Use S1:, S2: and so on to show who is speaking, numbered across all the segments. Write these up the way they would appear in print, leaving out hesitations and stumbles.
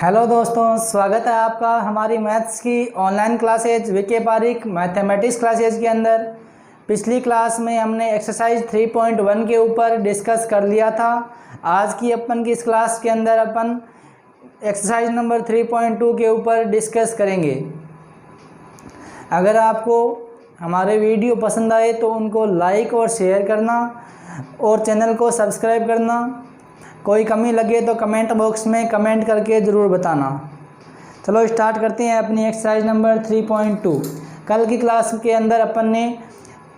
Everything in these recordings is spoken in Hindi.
S1: हेलो दोस्तों, स्वागत है आपका हमारी मैथ्स की online classes VK Pareek mathematics classes के अंदर। पिछली क्लास में हमने एक्सरसाइज 3.1 के ऊपर डिस्कस कर लिया था। आज की अपन की इस क्लास के अंदर अपन एक्सरसाइज नंबर 3.2 के ऊपर डिस्कस करेंगे। अगर आपको हमारे वीडियो पसंद आए तो उनको लाइक और शेयर करना और चैनल को सब्सक्राइब करना। कोई कमी लगे तो कमेंट बॉक्स में कमेंट करके ज़रूर बताना। चलो स्टार्ट करते हैं अपनी एक्सरसाइज नंबर 3.2। कल की क्लास के अंदर अपन ने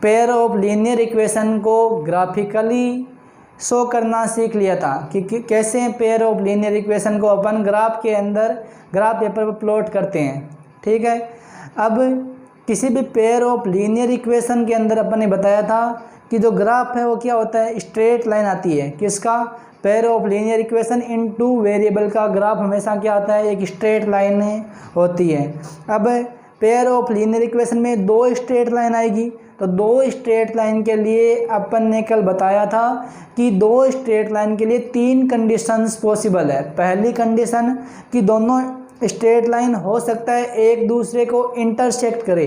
S1: पेयर ऑफ लीनियर इक्वेशन को ग्राफिकली शो करना सीख लिया था कि कैसे पेयर ऑफ लीनियर इक्वेशन को अपन ग्राफ के अंदर ग्राफ पेपर पर प्लॉट करते हैं। ठीक है, अब किसी भी पेयर ऑफ लीनियर इक्वेशन के अंदर अपन ने बताया था कि जो ग्राफ है वो क्या होता है, स्ट्रेट लाइन आती है। किसका? Pair of linear equation in two variable का ग्राफ हमेशा क्या आता है, एक स्ट्रेट लाइन होती है। अब पेयर ऑफ लीनियर इक्वेशन में दो स्ट्रेट लाइन आएगी, तो दो स्ट्रेट लाइन के लिए अपन ने कल बताया था कि दो स्ट्रेट लाइन के लिए तीन कंडीशंस पॉसिबल है। पहली कंडीशन कि दोनों स्ट्रेट लाइन हो सकता है एक दूसरे को इंटरसेक्ट करे।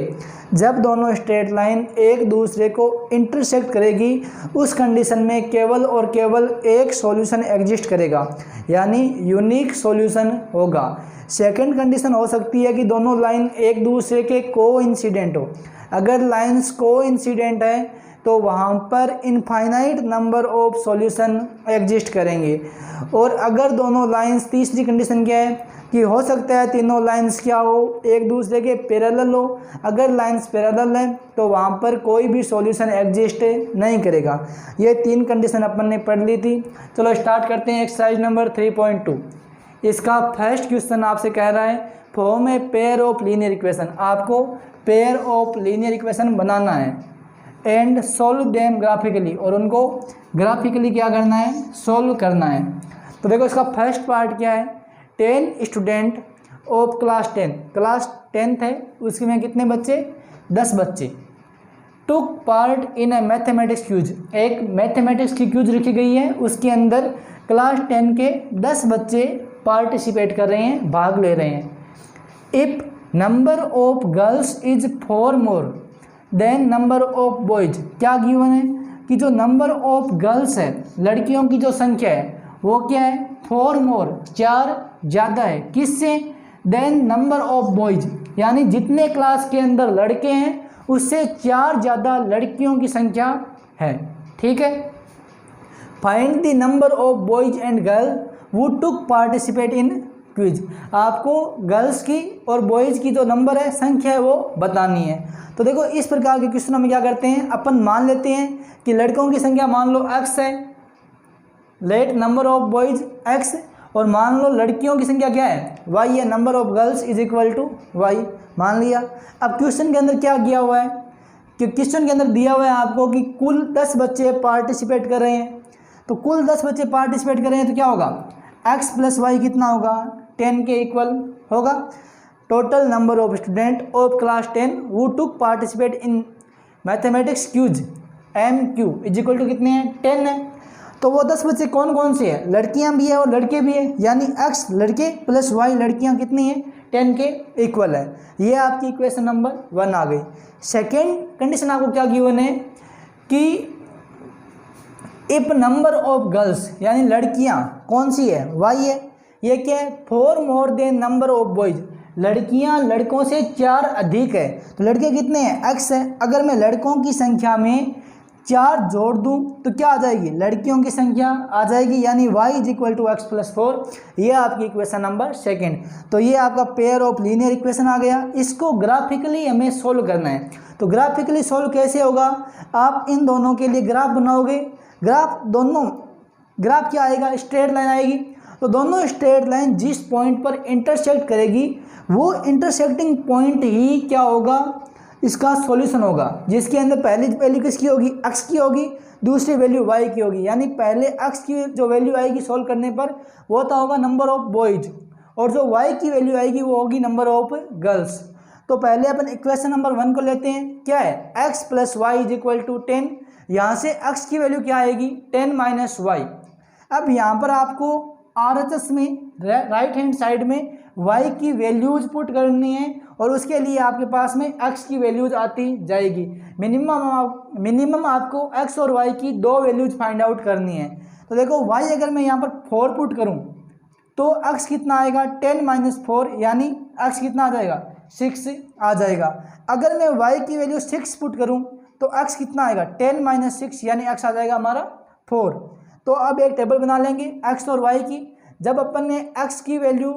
S1: जब दोनों स्ट्रेट लाइन एक दूसरे को इंटरसेक्ट करेगी उस कंडीशन में केवल और केवल एक सॉल्यूशन एग्जिस्ट करेगा, यानी यूनिक सॉल्यूशन होगा। सेकंड कंडीशन हो सकती है कि दोनों लाइन एक दूसरे के कोइंसिडेंट हो। अगर लाइंस कोइंसिडेंट है तो वहाँ पर infinite number of solution exist करेंगे। और अगर दोनों लाइंस, तीसरी कंडीशन क्या है कि हो सकता है तीनों लाइंस क्या हो, एक दूसरे के पैरेलल हो। अगर लाइंस पैरेलल है तो वहाँ पर कोई भी सॉल्यूशन एग्जिस्ट नहीं करेगा। ये तीन कंडीशन अपन ने पढ़ ली थी। चलो स्टार्ट करते हैं एक्सरसाइज नंबर 3.2। इसका फर्स्ट क्वेश्चन आपसे कह रहा है form a pair of linear equation. आपको पेयर ऑफ लीनियर इक्वेशन बनाना है एंड सोल्व देम ग्राफिकली, और उनको ग्राफिकली क्या करना है, सोल्व करना है। तो देखो इसका फर्स्ट पार्ट क्या है, 10 student of class 10, class 10th है, उसमें कितने बच्चे, 10 बच्चे took part in a mathematics quiz. एक मैथमेटिक्स की क्यूज रखी गई है, उसके अंदर क्लास 10 के 10 बच्चे पार्टिसिपेट कर रहे हैं, भाग ले रहे हैं। If number of girls is 4 more than number of boys, क्या गिवन है कि जो नंबर ऑफ गर्ल्स है, लड़कियों की जो संख्या है वो क्या है, 4 मोर, 4 ज़्यादा है किससे, देन नंबर ऑफ बॉयज, यानी जितने क्लास के अंदर लड़के हैं उससे 4 ज़्यादा लड़कियों की संख्या है। ठीक है, find the number of boys and girl who took participate in quiz. आपको गर्ल्स की और बॉयज़ की जो नंबर है, संख्या है, वो बतानी है। तो देखो इस प्रकार के क्वेश्चनों में क्या करते हैं, अपन मान लेते हैं कि लड़कों की संख्या मान लो x है, let number of boys x, और मान लो लड़कियों की संख्या क्या है, y है, number of girls is equal to y, मान लिया। अब क्वेश्चन के अंदर क्या दिया हुआ है कि क्वेश्चन के अंदर दिया हुआ है आपको कि कुल 10 बच्चे पार्टिसिपेट कर रहे हैं। तो कुल 10 बच्चे पार्टिसिपेट कर रहे हैं तो क्या होगा, x प्लस वाई कितना होगा, 10 के इक्वल होगा। Total number of student of class 10 who took participate in mathematics quiz MQ is equal to कितने हैं, 10 है। तो वो 10 बच्चे कौन कौन से हैं, लड़कियां भी है और लड़के भी है, यानी x लड़के प्लस y लड़कियां कितनी हैं, 10 के इक्वल है। ये आपकी इक्वेशन नंबर 1 आ गई। सेकेंड कंडीशन आपको क्या गिवन है कि इफ नंबर ऑफ गर्ल्स, यानी लड़कियां कौन सी है, y है, ये क्या है, 4 more than number of boys, लड़कियां लड़कों से 4 अधिक है। तो लड़के कितने हैं, x है। अगर मैं लड़कों की संख्या में 4 जोड़ दूं तो क्या आ जाएगी, लड़कियों की संख्या आ जाएगी, यानी y is equal to x plus 4। ये आपकी इक्वेशन नंबर सेकेंड। तो ये आपका पेयर ऑफ लीनियर इक्वेशन आ गया। इसको ग्राफिकली हमें सोल्व करना है। तो ग्राफिकली सोल्व कैसे होगा, आप इन दोनों के लिए ग्राफ बनाओगे। ग्राफ क्या आएगा, स्ट्रेट लाइन आएगी। तो दोनों स्ट्रेट लाइन जिस पॉइंट पर इंटरसेक्ट करेगी वो इंटरसेक्टिंग पॉइंट ही क्या होगा, इसका सॉल्यूशन होगा, जिसके अंदर पहली वैल्यू किसकी होगी, x की होगी, दूसरी वैल्यू y की होगी। यानी पहले x की जो वैल्यू आएगी सोल्व करने पर वो तो होगा नंबर ऑफ बॉयज, और जो y की वैल्यू आएगी वो होगी नंबर ऑफ गर्ल्स। तो पहले अपन इक्वेशन नंबर 1 को लेते हैं, क्या है, x plus y is equal to 10। यहाँ से x की वैल्यू क्या आएगी, 10 माइनस वाई। अब यहाँ पर आपको RHS में राइट हैंड साइड में y की वैल्यूज पुट करनी है और उसके लिए आपके पास में x की वैल्यूज आती जाएगी। मिनिमम आपको x और y की दो वैल्यूज फाइंड आउट करनी है। तो देखो y अगर मैं यहाँ पर 4 पुट करूँ तो x कितना आएगा 10 - 4 यानी x कितना आ जाएगा 6 आ जाएगा। अगर मैं y की वैल्यू 6 पुट करूँ तो x कितना आएगा 10 - 6 यानी x आ जाएगा हमारा 4। तो अब एक टेबल बना लेंगे x और y की। जब अपन ने x की वैल्यू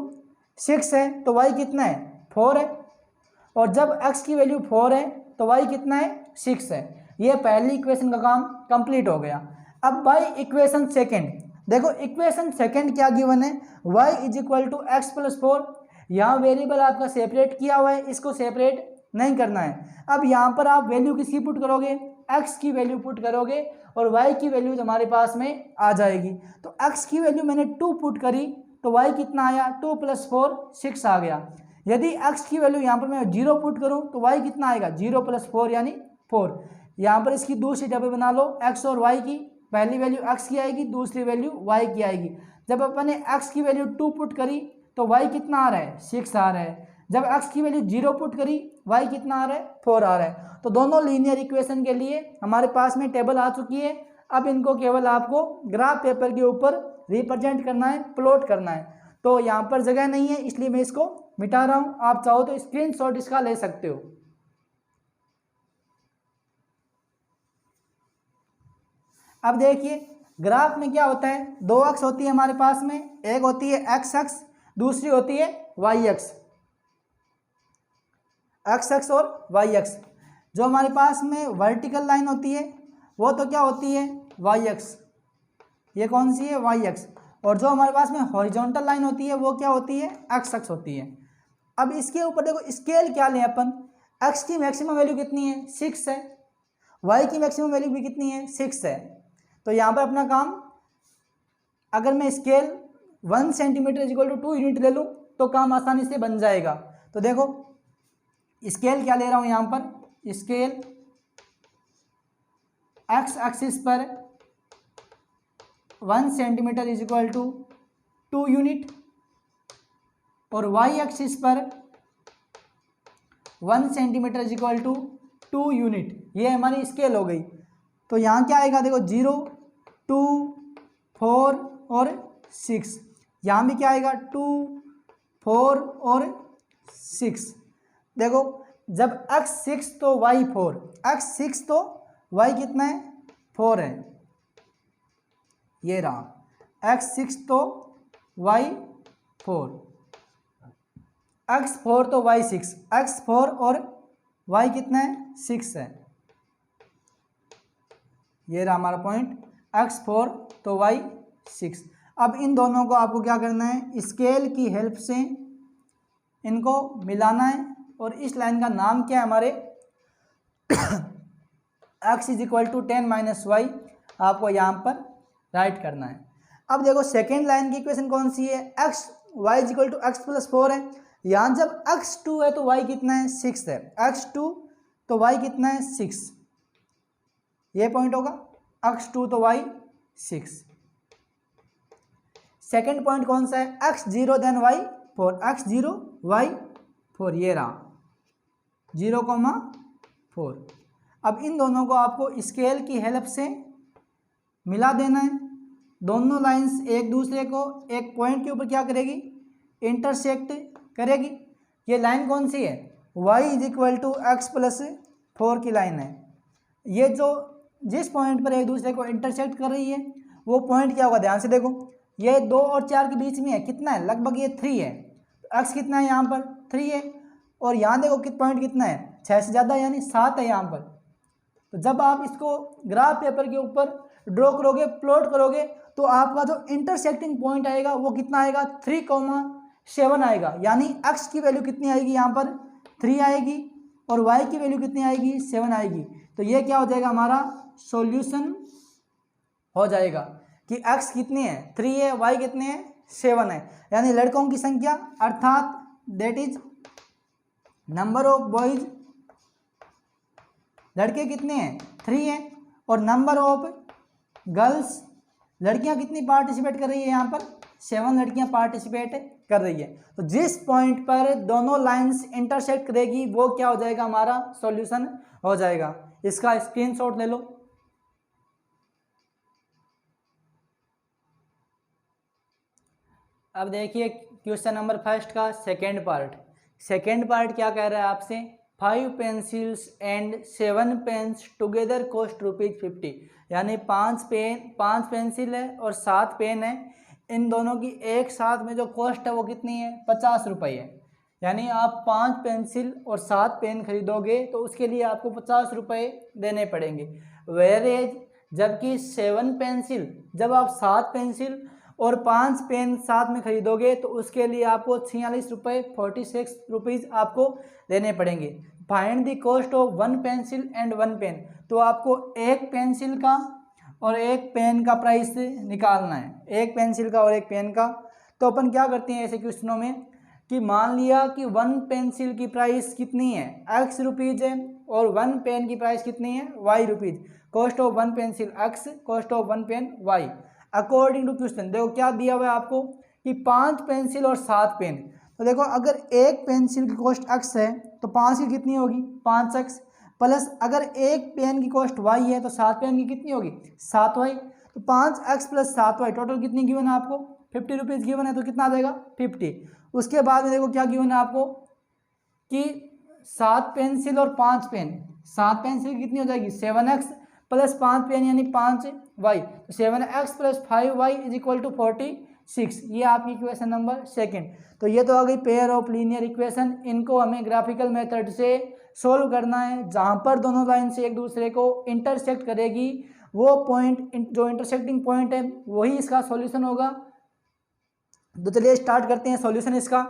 S1: 6 है तो y कितना है 4 है, और जब x की वैल्यू 4 है तो y कितना है 6 है। ये पहली इक्वेशन का काम कंप्लीट हो गया। अब बाई इक्वेशन सेकेंड, देखो इक्वेशन सेकेंड क्या गिवन है, y = x + 4। यहाँ वेरिएबल आपका सेपरेट किया हुआ है, इसको सेपरेट नहीं करना है। अब यहाँ पर आप वैल्यू किसकी पुट करोगे, x की वैल्यू पुट करोगे और y की वैल्यू हमारे पास में आ जाएगी। तो x की वैल्यू मैंने 2 पुट करी तो y कितना आया 2 + 4 6 आ गया। यदि x की वैल्यू यहाँ पर मैं 0 पुट करूँ तो y कितना आएगा 0 + 4 यानी 4। यहाँ पर इसकी दूसरी टेबल बना लो x और y की। पहली वैल्यू x की आएगी, दूसरी वैल्यू y की आएगी। जब अपन ने x की वैल्यू 2 पुट करी तो y कितना आ रहा है 6 आ रहा है। जब x की वैल्यू 0 पुट करी y कितना आ रहा है 4 आ रहा है। तो दोनों लीनियर इक्वेशन के लिए हमारे पास में टेबल आ चुकी है। अब इनको केवल आपको ग्राफ पेपर के ऊपर रिप्रेजेंट करना है, प्लॉट करना है। तो यहाँ पर जगह नहीं है इसलिए मैं इसको मिटा रहा हूँ। आप चाहो तो स्क्रीनशॉट इसका ले सकते हो। अब देखिए ग्राफ में क्या होता है, दो अक्ष होती है हमारे पास में, एक होती है एक्स अक्ष, दूसरी होती है वाई अक्ष। एक्स अक्ष और वाई अक्ष। जो हमारे पास में वर्टिकल लाइन होती है वो तो क्या होती है वाई अक्ष, ये कौन सी है वाई अक्ष। और जो हमारे पास में हॉरिजॉन्टल लाइन होती है वो क्या होती है एक्स अक्ष होती है। अब इसके ऊपर देखो स्केल क्या लें अपन, एक्स की मैक्सिमम वैल्यू कितनी है 6 है, वाई की मैक्सिमम वैल्यू भी कितनी है 6 है। तो यहाँ पर अपना काम, अगर मैं स्केल 1 सेंटीमीटर = 2 यूनिट ले लूँ तो काम आसानी से बन जाएगा। तो देखो स्केल क्या ले रहा हूँ यहाँ पर, स्केल एक्स एक्सिस पर 1 सेंटीमीटर = 2 यूनिट और वाई एक्सिस पर 1 सेंटीमीटर = 2 यूनिट। ये हमारी स्केल हो गई। तो यहाँ क्या आएगा देखो 0, 2, 4 और 6। यहाँ भी क्या आएगा 2, 4 और 6। देखो जब x 6 तो y 4, x 6 तो y कितना है 4 है, ये रहा x 6 तो y 4, x 4 तो y 6, x 4 और y कितना है 6 है, ये रहा हमारा पॉइंट x 4 तो y 6। अब इन दोनों को आपको क्या करना है, स्केल की हेल्प से इनको मिलाना है और इस लाइन का नाम क्या है हमारे x = 10 - y आपको यहाँ पर राइट करना है। अब देखो सेकेंड लाइन की इक्वेशन कौन सी है, y = x + 4 है। यहाँ जब x 2 है तो y कितना है 6 है, x 2 तो y कितना है 6, ये पॉइंट होगा x 2 तो y 6। सेकेंड पॉइंट कौन सा है, x 0 then y 4, x 0 y 4, ये रहा 0,4। अब इन दोनों को आपको स्केल की हेल्प से मिला देना है। दोनों लाइंस एक दूसरे को एक पॉइंट के ऊपर क्या करेगी, इंटरसेक्ट करेगी। ये लाइन कौन सी है, y = x + 4 की लाइन है। ये जो जिस पॉइंट पर एक दूसरे को इंटरसेक्ट कर रही है वो पॉइंट क्या होगा, ध्यान से देखो, ये 2 और 4 के बीच में है, कितना है लगभग ये 3 है। तो x कितना है यहाँ पर 3 है, और यहाँ देखो पॉइंट कितना है 6 से ज़्यादा यानी 7 है यहाँ पर। तो जब आप इसको ग्राफ पेपर के ऊपर ड्रॉ करोगे, प्लॉट करोगे, तो आपका जो इंटरसेक्टिंग पॉइंट आएगा वो कितना आएगा 3,7 आएगा। यानी x की वैल्यू कितनी आएगी यहाँ पर 3 आएगी और y की वैल्यू कितनी आएगी 7 आएगी। तो ये क्या हो जाएगा हमारा सॉल्यूशन हो जाएगा कि x कितनी है 3 है, y कितने हैं 7 है। यानी लड़कों की संख्या अर्थात that is number of boys, लड़के कितने हैं 3 हैं, और नंबर ऑफ गर्ल्स, लड़कियां कितनी पार्टिसिपेट कर रही है यहाँ पर 7 लड़कियां पार्टिसिपेट कर रही है। तो जिस पॉइंट पर दोनों लाइंस इंटरसेक्ट करेगी वो क्या हो जाएगा, हमारा सॉल्यूशन हो जाएगा। इसका स्क्रीनशॉट ले लो। अब देखिए क्वेश्चन नंबर फर्स्ट का सेकेंड पार्ट क्या कह रहा है आपसे, 5 pencils and 7 pens together cost ₹50। यानी 5 पेंसिल है और 7 पेन है, इन दोनों की एक साथ में जो कॉस्ट है वो कितनी है, 50 रुपये है। यानी आप 5 पेंसिल और 7 पेन खरीदोगे तो उसके लिए आपको 50 रुपये देने पड़ेंगे। वेरेज जबकि 7 पेंसिल, जब आप 7 पेंसिल और 5 पेन साथ में खरीदोगे तो उसके लिए आपको 46 रुपये 46 रुपीज़ आपको देने पड़ेंगे। Find the cost of 1 pencil and 1 pen, तो आपको एक पेंसिल का और एक पेन का प्राइस निकालना है, एक पेंसिल का और एक पेन का। तो अपन क्या करते हैं ऐसे क्वेश्चनों में कि मान लिया कि 1 पेंसिल की प्राइस कितनी है, x रुपीज़ है, और 1 पेन की प्राइस कितनी है, y rupees. Cost of 1 pencil x, cost of 1 pen y। According to question देखो क्या दिया हुआ है आपको कि 5 पेंसिल और 7 पेन। तो देखो अगर एक पेंसिल की कॉस्ट x है तो 5 की कितनी होगी, 5x, प्लस अगर एक पेन की कॉस्ट y है तो 7 पेन की कितनी होगी, 7y। तो 5x प्लस 7y टोटल कितनी गिवन है आपको, 50 रुपीज़ गिवन है। तो कितना आ जाएगा, 50। उसके बाद में देखो क्या गिवन है आपको कि 7 पेंसिल और 5 पेन, 7 पेंसिल कितनी हो जाएगी, 7x प्लस 5 पेन यानी 5y। तो 7x plus 5y is equal to 46। ये आपकी इक्वेशन नंबर सेकंड। तो ये तो आ गई पेयर ऑफ लीनियर इक्वेशन। इनको हमें ग्राफिकल मेथड से सोल्व करना है, जहाँ पर दोनों लाइन से एक दूसरे को इंटरसेक्ट करेगी वो पॉइंट, जो इंटरसेक्टिंग पॉइंट है वही इसका सॉल्यूशन होगा। तो चलिए स्टार्ट करते हैं सॉल्यूशन इसका।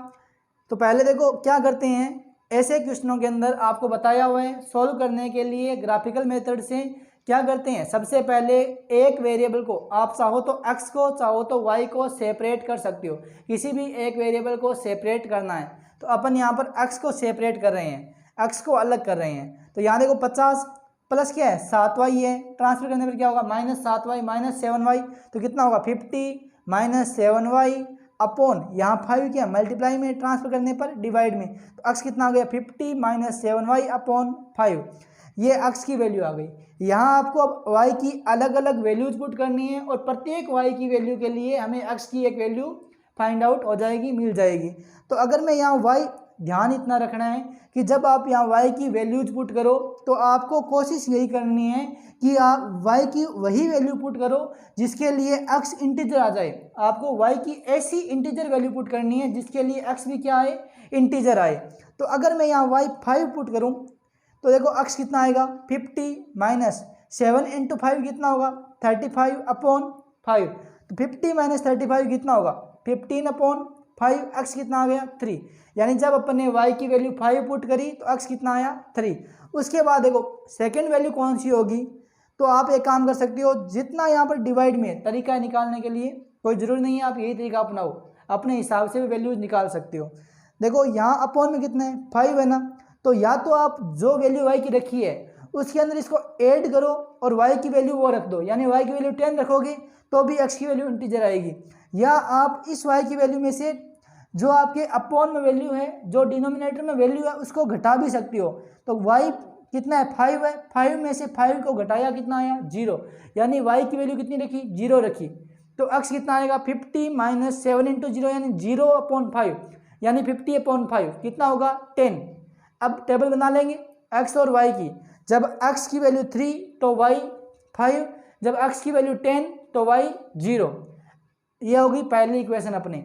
S1: तो पहले देखो क्या करते हैं, ऐसे क्वेश्चनों के अंदर आपको बताया हुआ है सॉल्व करने के लिए ग्राफिकल मेथड से क्या करते हैं। सबसे पहले एक वेरिएबल को आप चाहो तो x को चाहो तो y को सेपरेट कर सकते हो, किसी भी एक वेरिएबल को सेपरेट करना है। तो अपन यहाँ पर x को सेपरेट कर रहे हैं, x को अलग कर रहे हैं। तो यहाँ देखो 50 प्लस क्या है, 7y है, ट्रांसफर करने पर क्या होगा, -7y माइनस 7y। तो कितना होगा, 50 माइनस 7y अपॉन यहाँ 5 क्या मल्टीप्लाई में, ट्रांसफर करने पर डिवाइड में। तो x कितना आ गया, 50 माइनस 7y अपॉन 5। ये x की वैल्यू आ गई। यहाँ आपको अब y की अलग अलग वैल्यूज पुट करनी है और प्रत्येक y की वैल्यू के लिए हमें x की एक वैल्यू फाइंड आउट हो जाएगी, मिल जाएगी। तो अगर मैं यहाँ y, ध्यान इतना रखना है कि जब आप यहाँ y की वैल्यूज पुट करो तो आपको कोशिश यही करनी है कि आप y की वही वैल्यू पुट करो जिसके लिए x इंटीजर आ जाए। आपको y की ऐसी इंटीजर वैल्यू पुट करनी है जिसके लिए x भी क्या आए, इंटीजर आए। तो अगर मैं यहाँ y 5 पुट करूँ तो देखो x कितना आएगा, 50 माइनस 7 इंटू 5 कितना होगा, 35 अपॉन 5। तो 50 माइनस 35 कितना होगा, 15 अपॉन 5। x कितना आ गया, 3। यानी जब अपन ने y की वैल्यू 5 पुट करी तो x कितना आया, 3। उसके बाद देखो सेकंड वैल्यू कौन सी होगी, तो आप एक काम कर सकते हो, जितना यहाँ पर डिवाइड में तरीका है निकालने के लिए, कोई ज़रूरी नहीं है आप यही तरीका अपनाओ, अपने हिसाब से भी वैल्यूज निकाल सकते हो। देखो यहाँ अपॉन में कितना है, 5 है ना, तो या तो आप जो वैल्यू y की रखी है उसके अंदर इसको ऐड करो और y की वैल्यू वो रख दो, यानी y की वैल्यू 10 रखोगे तो भी x की वैल्यू इंटीजर आएगी। या आप इस y की वैल्यू में से जो आपके अपॉन में वैल्यू है, जो डिनोमिनेटर में वैल्यू है, उसको घटा भी सकती हो। तो y कितना है, 5 है, 5 में से 5 को घटाया कितना आया, 0। यानी y की वैल्यू कितनी रखी, 0 रखी। तो x कितना आएगा, 50 माइनस 7 इंटू 0 यानी 0 अपॉन 5, यानी 50 अपॉन 5 कितना होगा, 10। अब टेबल बना लेंगे x और y की। जब x की वैल्यू 3 तो y 5, जब x की वैल्यू 10 तो y 0। ये होगी पहली इक्वेशन अपने।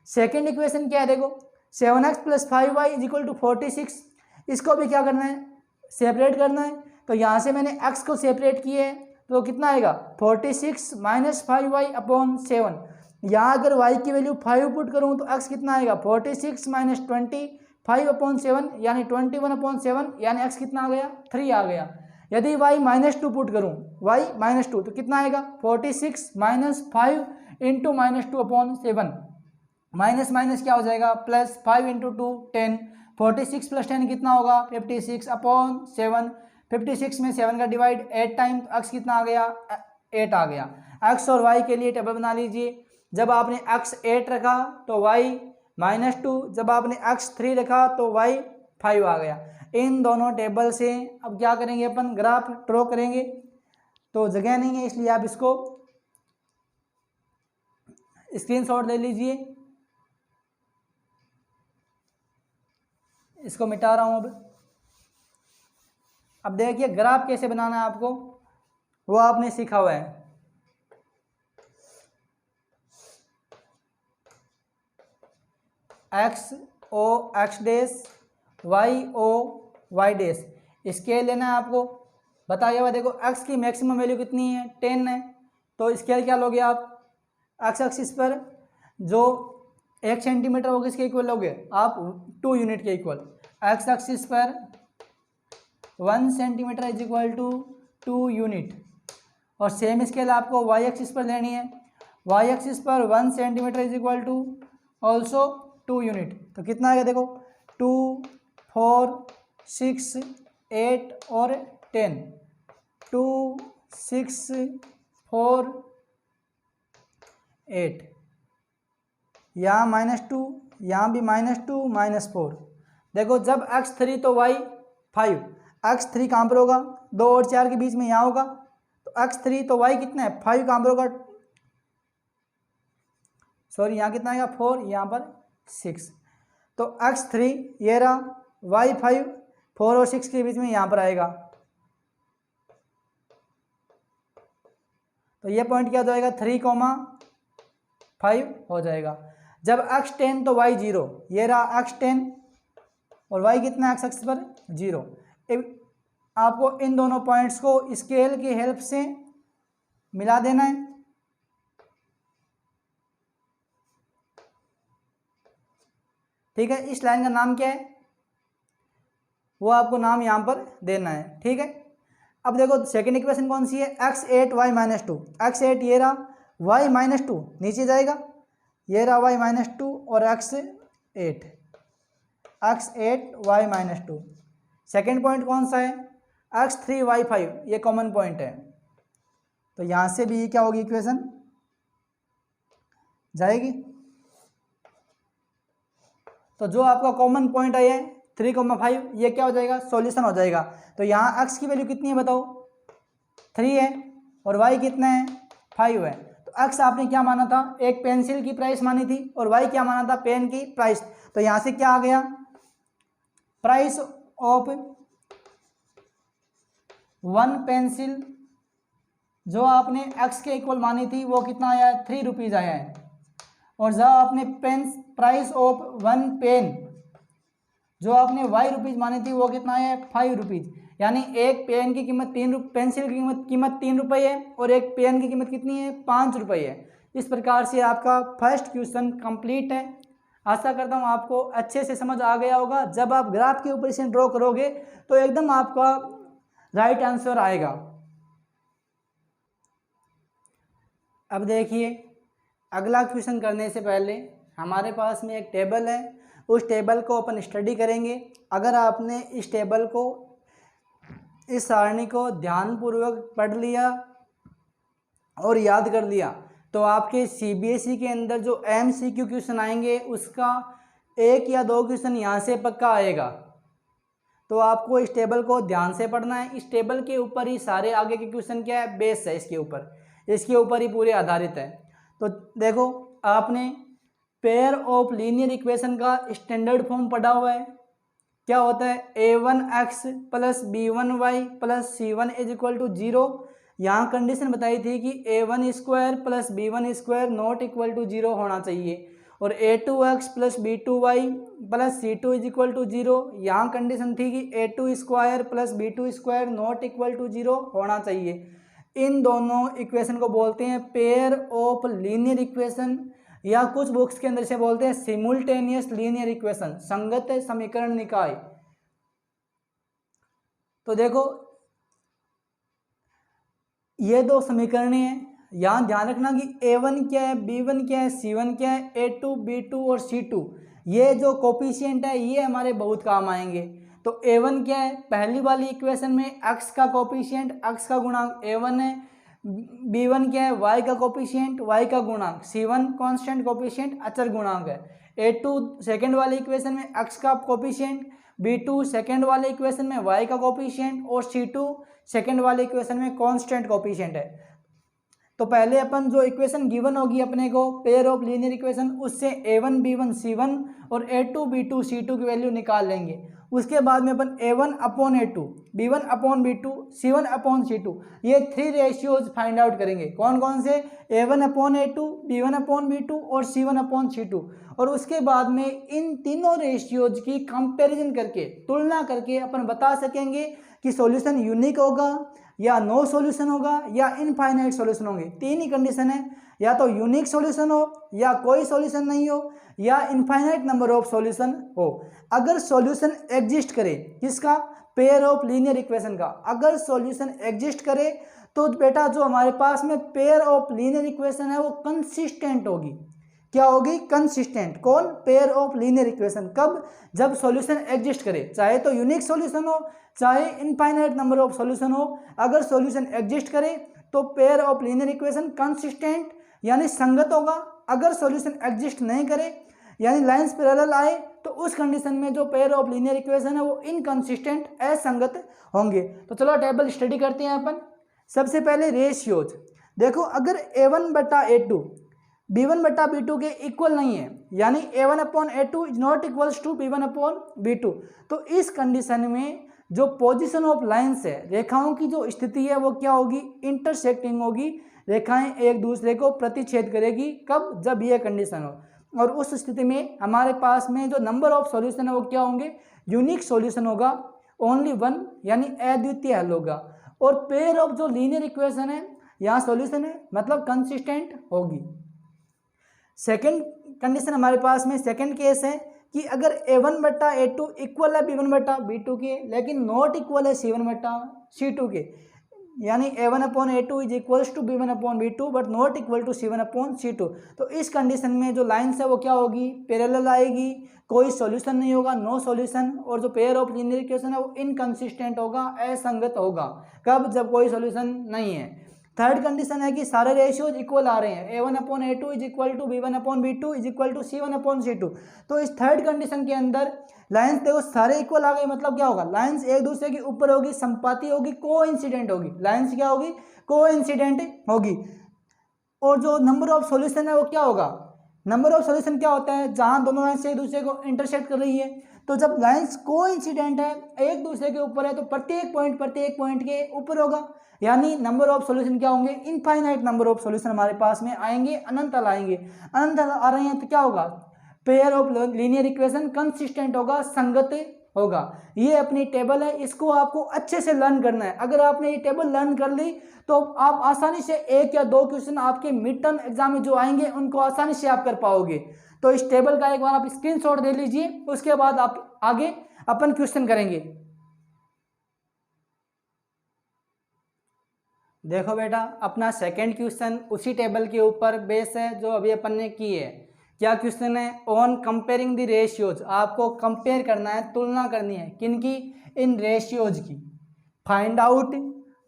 S1: सेकंड इक्वेशन क्या है, देखो 7x plus 5y is equal to 46। इसको भी क्या करना है, सेपरेट करना है। तो यहाँ से मैंने x को सेपरेट किया है तो कितना आएगा, 46 माइनस 5y अपॉन 7। यहाँ अगर y की वैल्यू 5 पुट करूँ तो x कितना आएगा, 46 माइनस 25 अपॉन 7 यानी 21 अपॉन 7, यानी x कितना आ गया, 3 आ गया। यदि y माइनस 2 पुट करूँ, y माइनस 2 तो कितना आएगा, 46 minus 5 into minus 2 upon 7। Minus minus क्या हो जाएगा, प्लस 5 इंटू 2 10। 46 प्लस 10 कितना होगा, 56 अपॉन 7। 56 में 7 का डिवाइड 8 टाइम, तो x कितना आ गया, 8 आ गया। x और y के लिए टेबल बना लीजिए। जब आपने x8 रखा तो y -2, जब आपने x3 रखा तो y 5 आ गया। इन दोनों टेबल से अब क्या करेंगे, अपन ग्राफ ड्रॉ करेंगे। तो जगह नहीं है इसलिए आप इसको स्क्रीनशॉट ले लीजिए। इसको मिटा रहा हूँ अब देखिए ग्राफ कैसे बनाना है आपको, वो आपने सीखा हुआ है। X O X dash, Y O Y dash, scale लेना है आपको, बताया हुआ। देखो एक्स की मैक्सिमम वैल्यू कितनी है, 10 है, तो स्केल क्या लोगे आप, एक्स एक्सिस पर जो 1 सेंटीमीटर होगा इसके इक्वल लोगे आप 2 यूनिट के इक्वल। एक्स एक्सिस पर 1 centimetre is equal to 2 unit. और सेम स्केल आपको वाई एक्सिस पर लेनी है, वाई एक्सिस पर 1 centimetre is equal to also 2 unit. तो कितना आएगा देखो, 2, 4, 6, 8 और 10। 2, 6, 4, 8, यहाँ -2, यहाँ भी -2, -4। देखो जब x3 तो y 5, x3 कहाँ पर होगा, 2 और 4 के बीच में यहाँ होगा, तो x3 तो y कितना है, 5 कहाँ पर होगा, सॉरी यहाँ कितना आएगा 4, यहाँ पर 6। तो x3 ये रहा, y 5, 4 और 6 के बीच में यहाँ पर आएगा। तो ये पॉइंट क्या हो जाएगा, 3,5 हो जाएगा। जब x10 तो y 0, ये रहा x10 और y कितना है x एक्सिस पर 0। आपको इन दोनों पॉइंट्स को स्केल की हेल्प से मिला देना है। ठीक है, इस लाइन का नाम क्या है, वो आपको नाम यहाँ पर देना है। ठीक है, अब देखो सेकेंड इक्वेशन कौन सी है, x8 y -2, x8 ये रहा, y -2 नीचे जाएगा, ये रहा y -2 और x8 y -2। सेकेंड पॉइंट कौन सा है, x3 y 5, ये कॉमन पॉइंट है, तो यहाँ से भी ये क्या होगी, इक्वेशन जाएगी। तो जो आपका कॉमन पॉइंट है 3,5, ये क्या हो जाएगा, सॉल्यूशन हो जाएगा। तो यहाँ x की वैल्यू कितनी है बताओ, 3 है और y कितना है, 5 है। तो x आपने क्या माना था, एक पेंसिल की प्राइस मानी थी, और y क्या माना था, पेन की प्राइस। तो यहाँ से क्या आ गया, प्राइस ऑफ 1 पेंसिल जो आपने x के इक्वल मानी थी वो कितना आया है, 3 रुपीज़ आया है। और जब आपने प्राइस ऑफ 1 पेन जो आपने y रुपीज़ मानी थी वो कितना आया है, 5 रुपीज़। यानी एक पेन की कीमत पेंसिल की कीमत 3 रुपये है और एक पेन की कीमत कितनी है, 5 रुपये है। इस प्रकार से आपका फर्स्ट क्वेश्चन कंप्लीट है। आशा करता हूँ आपको अच्छे से समझ आ गया होगा। जब आप ग्राफ के ऊपर इसे ड्रॉ करोगे तो एकदम आपका राइट आंसर आएगा। अब देखिए, अगला क्वेश्चन करने से पहले हमारे पास में एक टेबल है, उस टेबल को अपन स्टडी करेंगे। अगर आपने इस टेबल को, इस सारणी को ध्यानपूर्वक पढ़ लिया और याद कर लिया तो आपके सीबीएसई के अंदर जो एमसीक्यू क्वेश्चन आएंगे उसका 1 या 2 क्वेश्चन यहाँ से पक्का आएगा। तो आपको इस टेबल को ध्यान से पढ़ना है। इस टेबल के ऊपर ही सारे आगे के क्वेश्चन क्या है, बेस है, इसके ऊपर ही पूरे आधारित है। तो देखो, आपने पेयर ऑफ लीनियर इक्वेशन का स्टैंडर्ड फॉर्म पढ़ा हुआ है। क्या होता है, a1x plus b1y plus c1 is equal to 0। यहाँ कंडीशन बताई थी कि a1 square plus b1 square not equal to 0 होना चाहिए, और a2x plus b2y plus c2 is equal to 0। यहाँ कंडीशन थी कि a2 square plus b2 square not equal to 0 होना चाहिए। इन दोनों इक्वेशन को बोलते हैं पेयर ऑफ लीनियर इक्वेशन, या कुछ बुक्स के अंदर से बोलते हैं सिमुल्टेनियस लीनियर इक्वेशन, संगत समीकरण निकाय। तो देखो, ये 2 समीकरण हैं। यहाँ ध्यान रखना कि a1 क्या है, b1 क्या है, c1 क्या है, a2 b2 और c2, ये जो कोफिशिएंट है ये हमारे बहुत काम आएंगे। तो a1 क्या है, पहली वाली इक्वेशन में x का कोफिशिएंट, x का गुणांक a1 है, B1 क्या है, y का कोफिशिएंट, y का गुणांक, C1 कांस्टेंट कोफिशिएंट अचर गुणांक है। A2 सेकंड वाले इक्वेशन में x का कोफिशिएंट, B2 सेकंड वाले इक्वेशन में y का कोफिशिएंट और C2 सेकंड वाले इक्वेशन में कांस्टेंट कोफिशिएंट है। तो पहले अपन जो इक्वेशन गिवन होगी अपने को पेयर ऑफ लीनियर इक्वेशन, उससे A1 B1 C1 और A2 B2 C2 की वैल्यू निकाल लेंगे। उसके बाद में अपन A1 upon A2, B1 upon B2, C1 upon C2 ये 3 रेशियोज फाइंड आउट करेंगे। कौन कौन से? A1 upon A2, B1 upon B2 और C1 अपॉन C2। और उसके बाद में इन तीनों रेशियोज की कंपैरिजन करके, तुलना करके अपन बता सकेंगे कि सॉल्यूशन यूनिक होगा या नो सॉल्यूशन होगा या इनफाइनाइट सॉल्यूशन होंगे। तीन ही कंडीशन है, या तो यूनिक सॉल्यूशन हो या कोई सॉल्यूशन नहीं हो या इनफाइनाइट नंबर ऑफ सॉल्यूशन हो। अगर सॉल्यूशन एग्जिस्ट करे, किसका? पेयर ऑफ लीनियर इक्वेशन का। अगर सॉल्यूशन एग्जिस्ट करे तो बेटा जो हमारे पास में पेयर ऑफ लीनियर इक्वेशन है वो कंसिस्टेंट होगी। क्या होगी? कंसिस्टेंट। कौन? Pair of linear equation. कब? जब सॉल्यूशन एग्जिस्ट करे, चाहे तो यूनिक सॉल्यूशन हो चाहे इनफाइनाइट नंबर ऑफ सॉल्यूशन हो। अगर सॉल्यूशन एग्जिस्ट करे तो pair of linear equation consistent यानी संगत होगा। अगर सॉल्यूशन एग्जिस्ट नहीं करे यानी लाइंस पैरेलल आए तो उस कंडीशन में जो पेयर ऑफ लीनियर इक्वेशन है वो इनकंसिस्टेंट, असंगत होंगे। तो चलो टेबल स्टडी करते हैं अपन। सबसे पहले रेशियोज देखो, अगर A1 बटा A2 B1 बटा B2 के इक्वल नहीं है, यानी A1 upon A2 is not equals to B1 upon B2, तो इस कंडीशन में जो पोजीशन ऑफ लाइंस है, रेखाओं की जो स्थिति है वो क्या होगी? इंटरसेक्टिंग होगी। रेखाएं एक दूसरे को प्रतिच्छेद करेगी। कब? जब ये कंडीशन हो। और उस स्थिति में हमारे पास में जो नंबर ऑफ सॉल्यूशन है वो क्या होंगे? यूनिक सॉल्यूशन होगा, ओनली वन यानी अद्वितीय हल होगा। और पेयर ऑफ जो लीनियर इक्वेशन है, यहाँ सॉल्यूशन है मतलब कंसिस्टेंट होगी। सेकेंड कंडीशन हमारे पास में, सेकेंड केस है कि अगर A1 बटा A2 इक्वल है B1 बटा B2 के, लेकिन नॉट इक्वल है C1 बटा C2 के, यानी A1 upon A2 is equals to B1 upon B2 but not equal to C1 upon C2। तो इस कंडीशन में जो लाइन्स है वो क्या होगी? पैरेलल आएगी, कोई सॉल्यूशन नहीं होगा, नो सॉल्यूशन। और जो पेयर ऑफ लीनियर इक्वेशन है वो इनकंसिस्टेंट होगा, असंगत होगा। कब? जब कोई सॉल्यूशन नहीं है। थर्ड कंडीशन है कि सारे रेशियोज इक्वल आ रहे हैं। A1 upon A2 is equal to B1 upon B2 is equal to C1 upon C2। तो इस थर्ड कंडीशन के अंदर लाइंस देखो सारे इक्वल आ गए, मतलब क्या होगा? लाइंस एक दूसरे के ऊपर होगी, संपाती होगी, कोइंसिडेंट होगी। लाइंस क्या होगी? कोइंसिडेंट होगी। और जो नंबर ऑफ सॉल्यूशन है वो क्या होगा? नंबर ऑफ सॉल्यूशन क्या होता है? जहां दोनों लाइंस एक दूसरे को इंटरसेक्ट कर रही है। तो जब लाइंस कोइंसिडेंट है, एक दूसरे के ऊपर है, तो प्रत्येक पॉइंट के ऊपर होगा, यानी नंबर ऑफ सॉल्यूशन क्या होंगे? इनफाइनाइट नंबर ऑफ सॉल्यूशन हमारे पास में आएंगे, अनंत आएंगे। अनंत आ रहे हैं तो क्या होगा? Pair of linear equation consistent होगा, संगत होगा। ये अपनी टेबल है, इसको आपको अच्छे से लर्न करना है। अगर आपने ये टेबल लर्न कर ली तो आप आसानी से एक या दो क्वेश्चन आपके मिड टर्म एग्जाम में जो आएंगे उनको आसानी से आप कर पाओगे। तो इस टेबल का एक बार आप स्क्रीनशॉट दे लीजिए, उसके बाद आप आगे अपन क्वेश्चन करेंगे। देखो बेटा, अपना सेकंड क्वेश्चन उसी टेबल के ऊपर बेस है जो अभी अपन ने की है। क्या क्वेश्चन है? On comparing the ratios. आपको कंपेयर करना है, तुलना करनी है। किनकी? इन रेशियोज की। Find out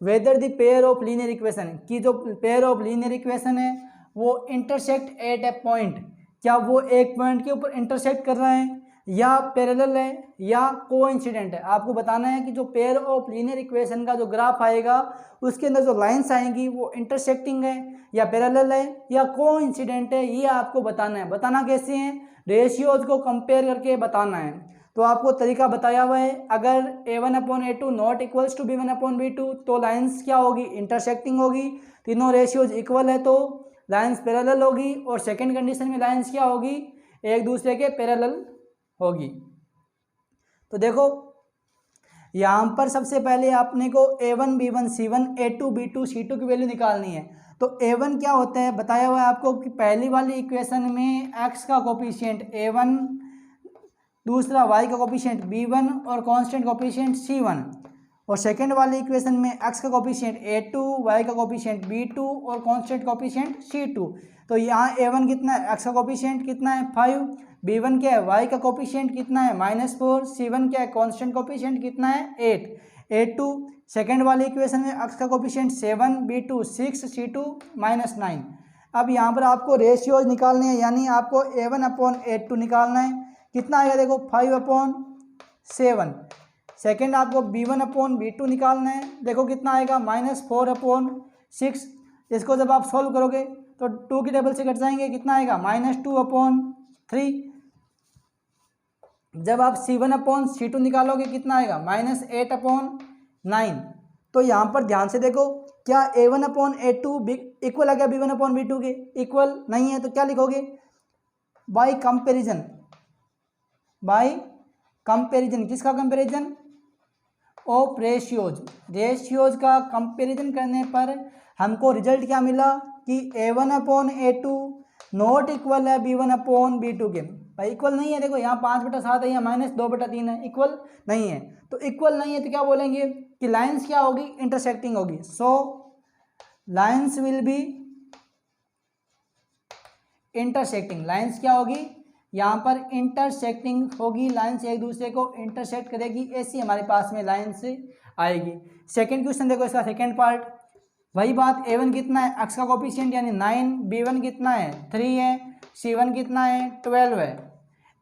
S1: whether the pair of linear equation की, जो पेयर ऑफ लीनियर इक्वेशन है वो इंटरसेक्ट एट ए पॉइंट, क्या वो एक पॉइंट के ऊपर इंटरसेक्ट कर रहा है या पैरेलल है या कोइंसिडेंट है। आपको बताना है कि जो पेयर ऑफ लीनियर इक्वेशन का जो ग्राफ आएगा उसके अंदर जो लाइंस आएंगी वो इंटरसेक्टिंग है या पैरेलल है या कोइंसिडेंट है, ये आपको बताना है। बताना कैसे है? रेशियोज को कंपेयर करके बताना है। तो आपको तरीका बताया हुआ है। अगर A1 upon A2 not equals to B1 upon B2 तो लाइंस क्या होगी? इंटरसेक्टिंग होगी। तीनों रेशियोज इक्वल है तो लाइंस पैरेलल होगी। और सेकंड कंडीशन में लाइंस क्या होगी? एक दूसरे के पैरेलल होगी। तो देखो यहाँ पर सबसे पहले आपने को A1 B1 C1 A2 B2 C2 की वैल्यू निकालनी है। तो A1 क्या होता है बताया हुआ है आपको कि पहली वाली इक्वेशन में x का कोफिशिएंट A1, दूसरा y का कोफिशिएंट B1 और कांस्टेंट कोफिशिएंट C1, और सेकंड वाली इक्वेशन में x का कोफिशिएंट A2, y का कोफिशिएंट B2 और कांस्टेंट कोफिशिएंट C2। तो यहाँ A1 कितना है? x का कोफिशिएंट कितना है? 5। B1 क्या है? y का कोफिशिएंट कितना है? -4। C1 क्या है? कांस्टेंट कोफिशिएंट कितना है? 8। A2। सेकेंड वाली इक्वेशन में x का कोफिशिएंट 7, B2 6, C2 -9। अब यहाँ पर आपको रेशियोज निकालने हैं, यानी आपको A1/A2 निकालना है। कितना आएगा देखो 5/7। सेकेंड आपको B1/B2 निकालना है, देखो कितना आएगा -4/6। इसको जब आप सॉल्व करोगे तो 2 की टेबल से कट जाएंगे, कितना आएगा -2/3। जब आप C1/C2 निकालोगे कितना आएगा -8/9। तो यहाँ पर ध्यान से देखो, क्या A1/A2 इक्वल है क्या B1/B2 के? इक्वल नहीं है, तो क्या लिखोगे? Bye comparison. बाय कंपैरिजन किसका कंपैरिजन? Of ratios. रेशियोज का कंपैरिजन करने पर हमको रिजल्ट क्या मिला कि A1/A2 नॉट इक्वल है B1/B2 के। भाई इक्वल नहीं है, देखो यहाँ 5/7 है, यहाँ -2/3 है, इक्वल नहीं है। तो इक्वल नहीं है तो क्या बोलेंगे कि लाइंस क्या होगी? इंटरसेक्टिंग होगी। So lines will be intersecting. Lines क्या होगी? यहाँ पर इंटरसेक्टिंग होगी, लाइंस एक दूसरे को इंटरसेक्ट करेगी, ऐसी हमारे पास में लाइंस आएगी। सेकेंड क्वेश्चन देखो, इसका सेकेंड पार्ट वही बात। A1 कितना है? x का कोफिशिएंट यानी 9। B1 कितना है? 3 है। C1 कितना है? 12 है।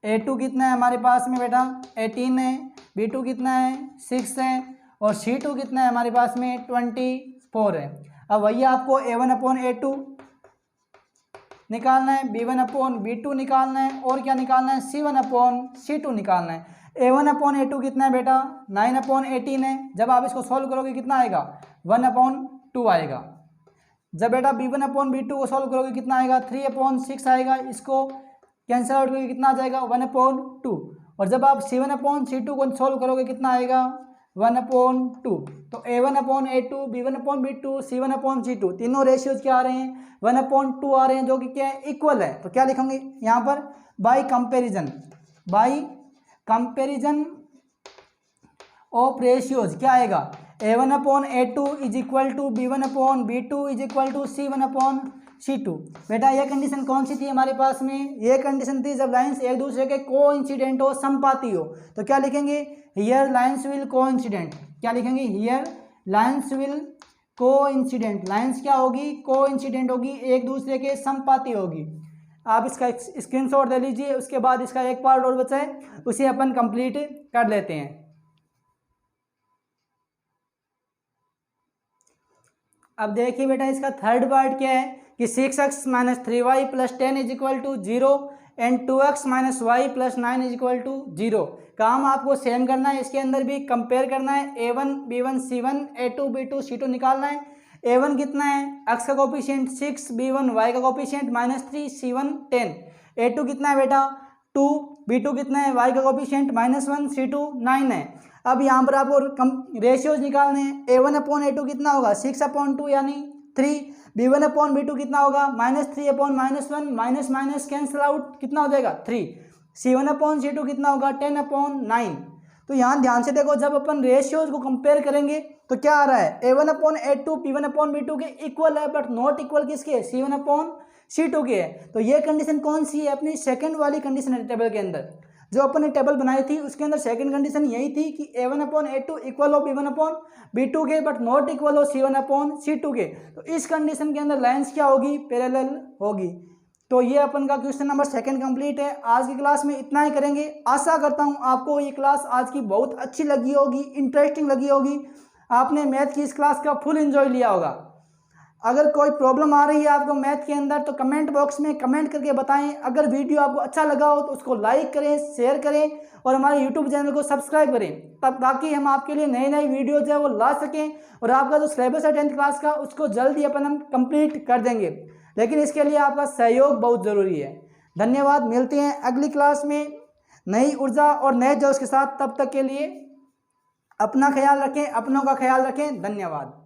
S1: A2 कितना है हमारे पास में बेटा? 18 है। B2 कितना है? 6 है। और C2 कितना है हमारे पास में? 24 है। अब वही आपको A1/A2 निकालना है, B1/B2 निकालना है, और क्या निकालना है? C1/C2 निकालना है। A1/A2 कितना है बेटा? 9/18 है। जब आप इसको सॉल्व करोगे कितना आएगा? 1/2 आएगा। जब बेटा B1/B2 को सॉल्व करोगे कितना आएगा? 3/6 आएगा। इसको कैंसिल आउट करके कितना आ जाएगा? 1/2। और जब आप C1/C2 को सॉल्व करोगे कितना आएगा? 1/2। तो A1/A2, B1/B2, C1/C2 तीनों रेशियोज क्या आ रहे हैं? 1/2 आ रहे हैं, जो कि क्या है? इक्वल है। तो क्या लिखेंगे यहाँ पर? By comparison. By comparison of ratios क्या आएगा? A1/A2 is equal to B1/B2 is equal to C1/C2। बेटा ये कंडीशन कौन सी थी हमारे पास में? ये कंडीशन थी जब लाइंस एक दूसरे के कोइंसिडेंट हो, समपाती हो। तो क्या लिखेंगे? Here lines will coincident. क्या लिखेंगे? Here lines will coincident. Lines क्या होगी? कोइंसिडेंट होगी, एक दूसरे के समपाती होगी। आप इसका स्क्रीनशॉट ले लीजिए। उसके बाद इसका एक पार्ट और बचा है, उसे अपन कंप्लीट कर लेते हैं। अब देखिए बेटा, इसका थर्ड पार्ट क्या है कि 6x - 3y + 10 is equal to 0 and 2x - y + 9 is equal to 0। काम आपको सेम करना है, इसके अंदर भी कंपेयर करना है। A1 B1 C1 A2 B2 C2 निकालना है। A1 कितना है? x का कोफिशिएंट 6, B1 y का कोफिशिएंट -3, C1 10। A2 कितना है बेटा? 2। B2 कितना है? y का कोफिशिएंट -1, C2 9 है। अब यहाँ पर आपको रेशियोज निकालने हैं। A1/A2 कितना होगा? 6/2 यानी 3। B1/B2 कितना होगा? -3/-1 माइनस माइनस कैंसिल आउट, कितना हो जाएगा? 3। C1/C2 कितना होगा? 10/9। तो यहाँ ध्यान से देखो, जब अपन रेशियोज को कंपेयर करेंगे तो क्या आ रहा है? A1/A2 B1/B2 के इक्वल है, बट नॉट इक्वल किसके? C1/C2 के है। तो ये कंडीशन कौन सी है? अपनी सेकंड वाली कंडीशन है टेबल के अंदर। जो अपन ने टेबल बनाई थी उसके अंदर सेकंड कंडीशन यही थी कि A1/A2 इक्वल हो B1/B2 के, बट नॉट इक्वल हो C1/C2 के। तो इस कंडीशन के अंदर लाइंस क्या होगी? पैरेलल होगी। तो ये अपन का क्वेश्चन नंबर सेकंड कंप्लीट है। आज की क्लास में इतना ही करेंगे। आशा करता हूँ आपको ये क्लास आज की बहुत अच्छी लगी होगी, इंटरेस्टिंग लगी होगी। आपने मैथ की इस क्लास का फुल एंजॉय लिया होगा। अगर कोई प्रॉब्लम आ रही है आपको मैथ के अंदर तो कमेंट बॉक्स में कमेंट करके बताएं। अगर वीडियो आपको अच्छा लगा हो तो उसको लाइक करें, शेयर करें और हमारे यूट्यूब चैनल को सब्सक्राइब करें, तब ताकि हम आपके लिए नई नई वीडियो जो है वो ला सकें और आपका जो सिलेबस है 10th क्लास का उसको जल्दी अपन हम कंप्लीट कर देंगे। लेकिन इसके लिए आपका सहयोग बहुत ज़रूरी है। धन्यवाद। मिलते हैं अगली क्लास में नई ऊर्जा और नए जोश के साथ। तब तक के लिए अपना ख्याल रखें, अपनों का ख्याल रखें। धन्यवाद।